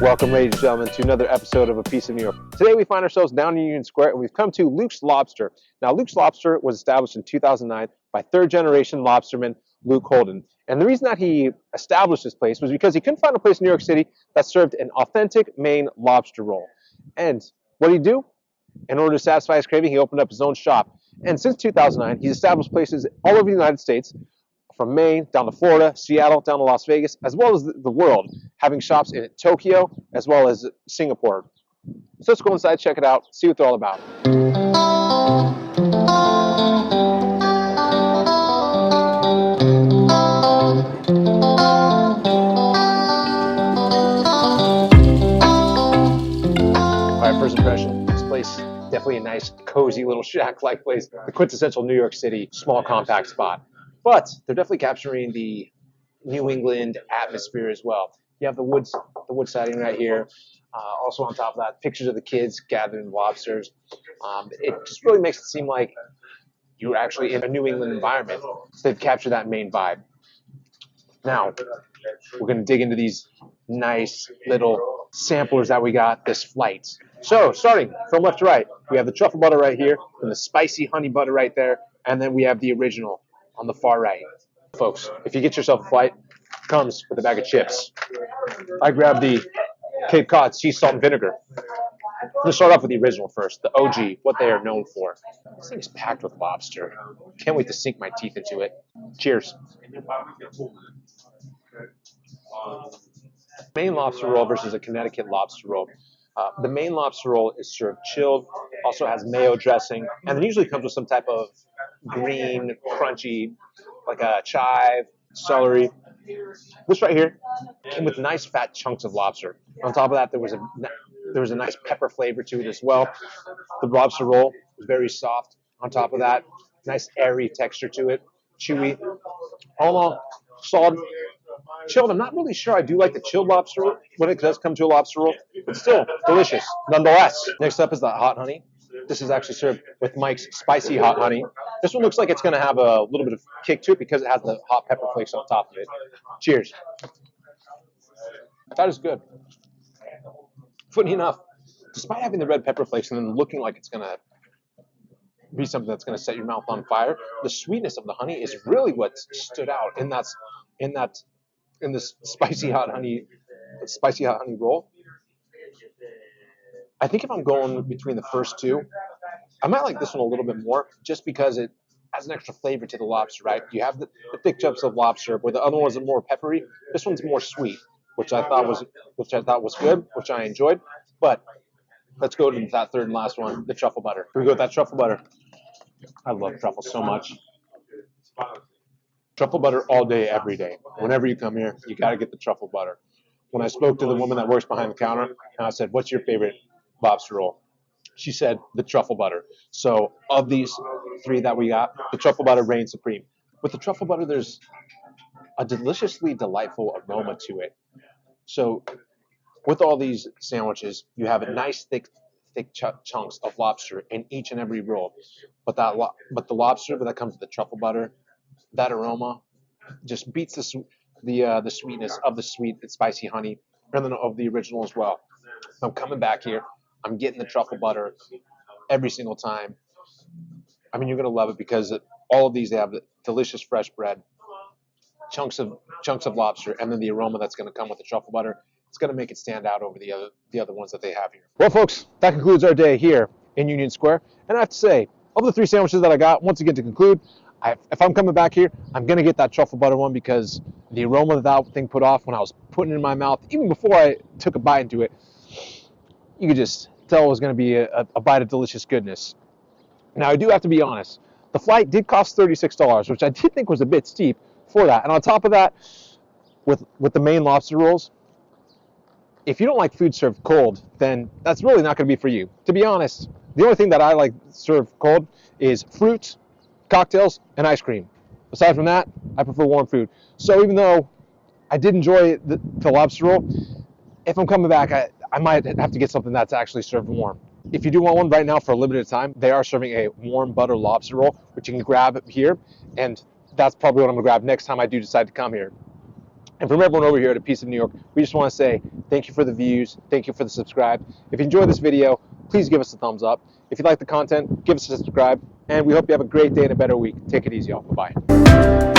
Welcome, ladies and gentlemen, to another episode of A Piece of New York. Today we find ourselves down in Union Square, and we've come to Luke's Lobster. Now, Luke's Lobster was established in 2009 by third-generation lobsterman Luke Holden. And the reason that he established this place was because he couldn't find a place in New York City that served an authentic Maine lobster roll. And what did he do? In order to satisfy his craving, he opened up his own shop. And since 2009, he's established places all over the United States, from Maine down to Florida, Seattle, down to Las Vegas, as well as the world, having shops in Tokyo as well as Singapore. So let's go inside, check it out, see what they're all about. All right, first impression, this place, definitely a nice, cozy little shack-like place. The quintessential New York City, small, compact spot. But they're definitely capturing the New England atmosphere as well. You have the wood siding right here. Also on top of that, pictures of the kids gathering lobsters. It just really makes it seem like you're actually in a New England environment. So they've captured that Maine vibe. Now, we're going to dig into these nice little samplers that we got this flight. So, starting from left to right, we have the truffle butter right here, and the spicy honey butter right there, and then we have the original on the far right. Folks, if you get yourself a flight, it comes with a bag of chips. I grabbed the Cape Cod sea salt and vinegar. I'm going to start off with the original first, the OG, what they are known for. This thing is packed with lobster. Can't wait to sink my teeth into it. Cheers. Maine lobster roll versus a Connecticut lobster roll. The Maine lobster roll is served chilled, also has mayo dressing, and it usually comes with some type of green, crunchy, like a chive, celery. This right here came with nice fat chunks of lobster. On top of that, there was a nice pepper flavor to it as well. The lobster roll was very soft. On top of that, nice airy texture to it, chewy. All in all, solid. Chilled. I'm not really sure I do like the chilled lobster roll when it does come to a lobster roll, but still delicious nonetheless. Next up is the hot honey. This is actually served with Mike's spicy hot honey. This one looks like it's going to have a little bit of kick to it because it has the hot pepper flakes on top of it. Cheers. That is good. Funny enough, despite having the red pepper flakes and then looking like it's going to be something that's going to set your mouth on fire, the sweetness of the honey is really what stood out in this spicy hot honey roll. I think if I'm going between the first two, I might like this one a little bit more just because it has an extra flavor to the lobster, right? You have the thick chunks of lobster, where the other ones are more peppery. This one's more sweet, which I thought was good, which I enjoyed. But let's go to that third and last one, the truffle butter. Here we go with that truffle butter. I love truffle so much. Truffle butter all day, every day. Whenever you come here, you got to get the truffle butter. When I spoke to the woman that works behind the counter, and I said, "What's your favorite lobster roll?" She said the truffle butter. So of these three that we got, the truffle butter reigns supreme. With the truffle butter, there's a deliciously delightful aroma to it. So with all these sandwiches, you have a nice thick chunks of lobster in each and every roll. But the lobster that comes with the truffle butter, that aroma just beats the sweetness of the sweet and spicy honey, and then of the original as well. I'm coming back here. I'm getting the truffle butter every single time. I mean, you're gonna love it because all of these, they have the delicious fresh bread, chunks of lobster, and then the aroma that's gonna come with the truffle butter. It's gonna make it stand out over the other ones that they have here. Well, folks, that concludes our day here in Union Square. And I have to say, of the three sandwiches that I got, once again to conclude, if I'm coming back here, I'm gonna get that truffle butter one because the aroma that thing put off when I was putting it in my mouth, even before I took a bite into it, you could just tell it was going to be a bite of delicious goodness. Now, I do have to be honest. The flight did cost $36, which I did think was a bit steep for that. And on top of that, with the Maine lobster rolls, if you don't like food served cold, then that's really not going to be for you. To be honest, the only thing that I like served cold is fruits, cocktails, and ice cream. Aside from that, I prefer warm food. So even though I did enjoy the lobster roll, if I'm coming back, I might have to get something that's actually served warm. If you do want one right now for a limited time, they are serving a warm butter lobster roll, which you can grab here, and that's probably what I'm going to grab next time I do decide to come here. And from everyone over here at A Piece of New York, we just want to say thank you for the views, thank you for the subscribe. If you enjoyed this video, please give us a thumbs up. If you like the content, give us a subscribe. And we hope you have a great day and a better week. Take it easy, y'all. Bye-bye.